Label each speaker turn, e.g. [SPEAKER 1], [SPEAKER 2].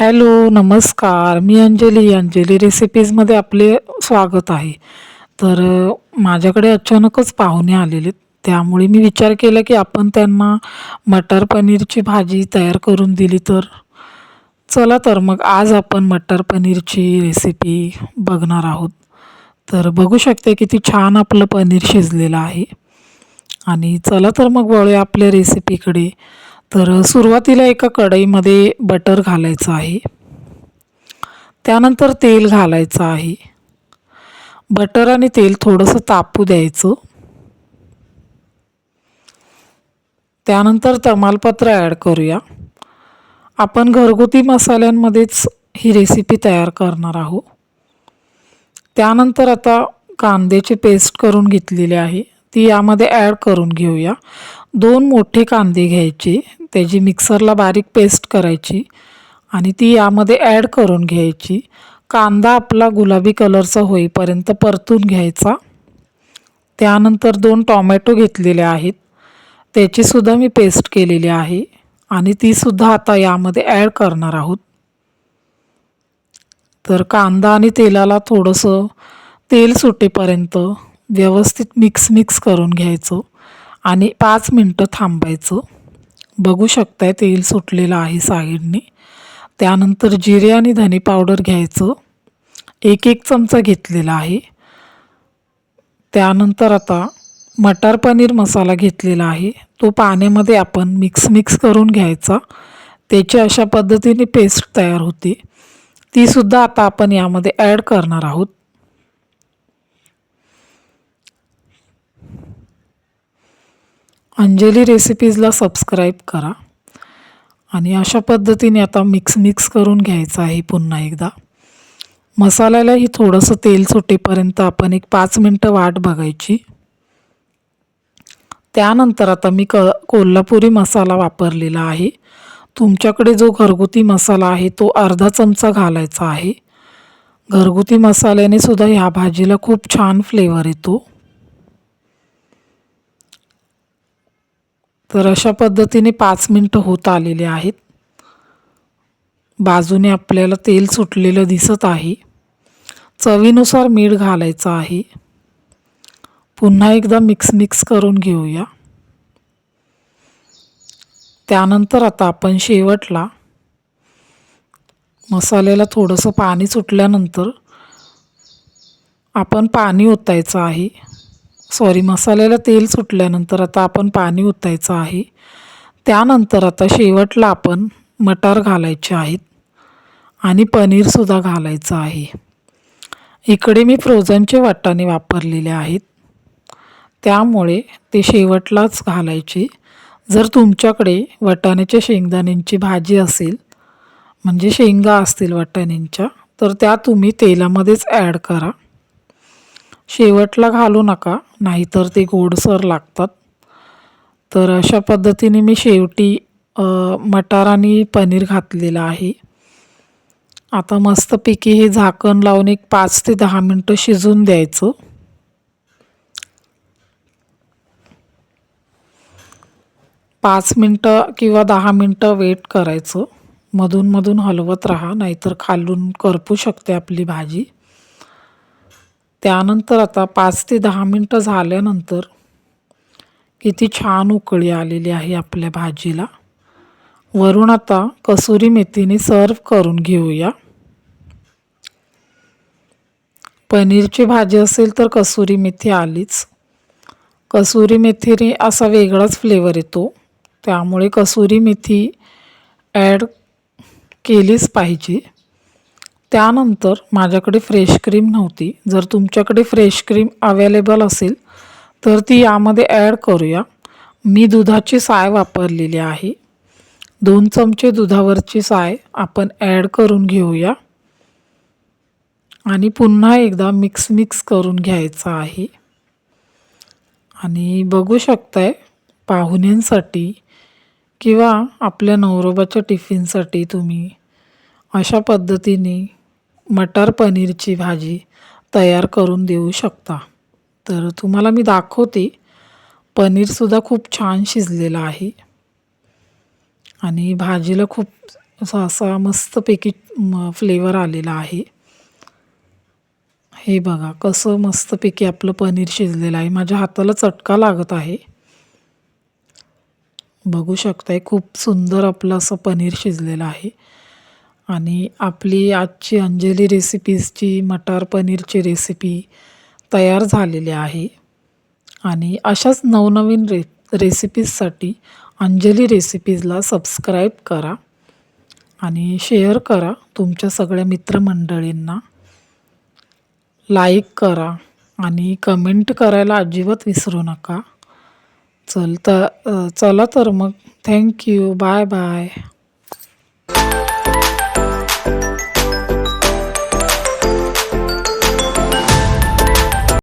[SPEAKER 1] Hello, नमस्कार. मी अंजली रेसिपीजमध्ये आपले स्वागत आहे. माझ्याकडे अचानकच पाहुणे आलेले. त्यामुळे मी विचार केला की आपण त्यांना मटर पनीरची भाजी तयार करून दिली तर. चला तर मग आज आपण मटर पनीरची रेसिपी बघणार आहोत. तर बघू शकते किती छान आपलं पनीर शिजलेलं आहे. आणि चला तर मग वळूया आपल्या रेसिपीकडे. सुरुवातीला एका कढईमध्ये बटर घालायचं आहे. त्यानंतर तेल घालायचं आहे. बटर आणि तेल थोडंसं तापू द्यायचं. त्यानंतर तमालपत्र ॲड करूया. आपण घरगुती मसाल्यांमध्येच ही रेसिपी तयार करणार आहोत. त्यानंतर आता कांद्याची पेस्ट करून घेतलेली आहे ती यामध्ये ॲड करून घेऊया. 2 मोठे कांदे घ्यायचे, त्याची मिक्सरला बारीक पेस्ट करायची आणि ती यामध्ये ॲड करून घ्यायची. कांदा आपला गुलाबी कलरचा होईपर्यंत परतून घ्यायचा. त्यानंतर 2 टोमॅटो घेतलेले आहेत, त्याचीसुद्धा मी पेस्ट केलेली आहे आणि तीसुद्धा आता यामध्ये ॲड करणार आहोत. तर कांदा आणि तेलाला थोडंसं तेल सुटेपर्यंत व्यवस्थित मिक्स करून घ्यायचं आणि 5 मिनटं थांबायचं. बघू शकताय तेल सुटलेलं आहे साईडने. त्यानंतर जिरे आणि धने पावडर घ्यायचं, 1 चमचा घेतलेला आहे. त्यानंतर आता मटर पनीर मसाला घेतलेला आहे, तो पाण्यामध्ये आपण मिक्स करून घ्यायचा. त्याची अशा पद्धतीने पेस्ट तयार होते. तीसुद्धा आता आपण यामध्ये ॲड करणार आहोत. अंजली रेसिपीजला सबस्क्राईब करा. आणि अशा पद्धतीने आता मिक्स करून घ्यायचं आहे. पुन्हा एकदा मसाल्यालाही थोडंसं तेल सुटेपर्यंत आपण 5 मिनटं वाट बघायची. त्यानंतर आता मी कोल्हापुरी मसाला वापरलेला आहे. तुमच्याकडे जो घरगुती मसाला आहे तो अर्धा चमचा घालायचा आहे. घरगुती मसाल्याने सुद्धा ह्या भाजीला खूप छान फ्लेवर येतो. तर अशा पद्धतीने 5 मिनटं होत आलेले आहेत. बाजूने आपल्याला तेल सुटलेलं दिसत आहे. चवीनुसार मीठ घालायचं आहे. पुन्हा एकदा मिक्स करून घेऊया. त्यानंतर आता आपण शेवटला मसाल्याला थोडंसं पाणी सुटल्यानंतर आपण पाणी ओतायचं आहे. मसाल्याला तेल सुटल्यानंतर आता आपण पाणी ओतायचं आहे. त्यानंतर आता शेवटला आपण मटार घालायचे आहेत आणि पनीरसुद्धा घालायचं आहे. इकडे मी फ्रोझनचे वाटाणे वापरलेले आहेत, त्यामुळे ते शेवटलाच घालायचे. जर तुमच्याकडे वाटाण्याच्या शेंगदाण्यांची भाजी असेल, म्हणजे शेंगा असतील वाटाण्यांच्या, तर त्या तुम्ही तेलामध्येच ॲड करा. शेवटला घालू नका, नाहीतर ते गोडसर लागतात. तर अशा पद्धतीने मी शेवटी मटार आणि पनीर घातलेलं आहे. आता मस्तपैकी हे झाकण लावून 5 ते 10 मिनटं शिजून द्यायचं. पाच मिनटं किंवा 10 मिनटं वेट करायचं. मधून हलवत राहा, नाहीतर खालून करपू शकते आपली भाजी. त्यानंतर आता 5 ते 10 मिनटं झाल्यानंतर किती छान उकळी आलेली आहे आपल्या भाजीला. वरून आता कसुरी मेथीने सर्व करून घेऊया. पनीरची भाजी असेल तर कसुरी मेथी आलीच. कसुरी मेथीने असा वेगळाच फ्लेवर येतो, त्यामुळे कसुरी मेथी ॲड केलीच पाहिजे. त्यानंतर माझ्याकडे फ्रेश क्रीम नव्हती. जर तुमच्याकडे फ्रेश क्रीम अवेलेबल असेल तर ती यामध्ये ॲड करूया. मी दुधाची साय वापरलेली आहे. 2 चमचे दुधावरची साय आपण ॲड करून घेऊया आणि पुन्हा एकदा मिक्स करून घ्यायचं आहे. आणि बघू शकताय, पाहुण्यांसाठी किंवा आपल्या नवरोबाच्या टिफिनसाठी तुम्ही अशा पद्धतीने मटर पनीरची भाजी तयार करून देऊ शकता. तर तुम्हाला मी दाखवते, पनीरसुद्धा खूप छान शिजलेलं आहे आणि भाजीला खूप असा मस्तपैकी फ्लेवर आलेला आहे. हे बघा कसं मस्तपैकी आपलं पनीर शिजलेलं आहे. माझ्या हाताला चटका लागत आहे. बघू शकताय खूप सुंदर आपलं असं पनीर शिजलेलं आहे. आणि आपली आजची अंजली रेसिपीजची मटार पनीरची रेसिपी तयार झालेली आहे. आणि अशाच नवनवीन रेसिपीजसाठी अंजली रेसिपीजला सबस्क्राईब करा आणि शेअर करा तुमच्या सगळ्या मित्रमंडळींना. लाईक करा आणि कमेंट करायला अजिबात विसरू नका. चला तर मग थँक्यू. Bye bye.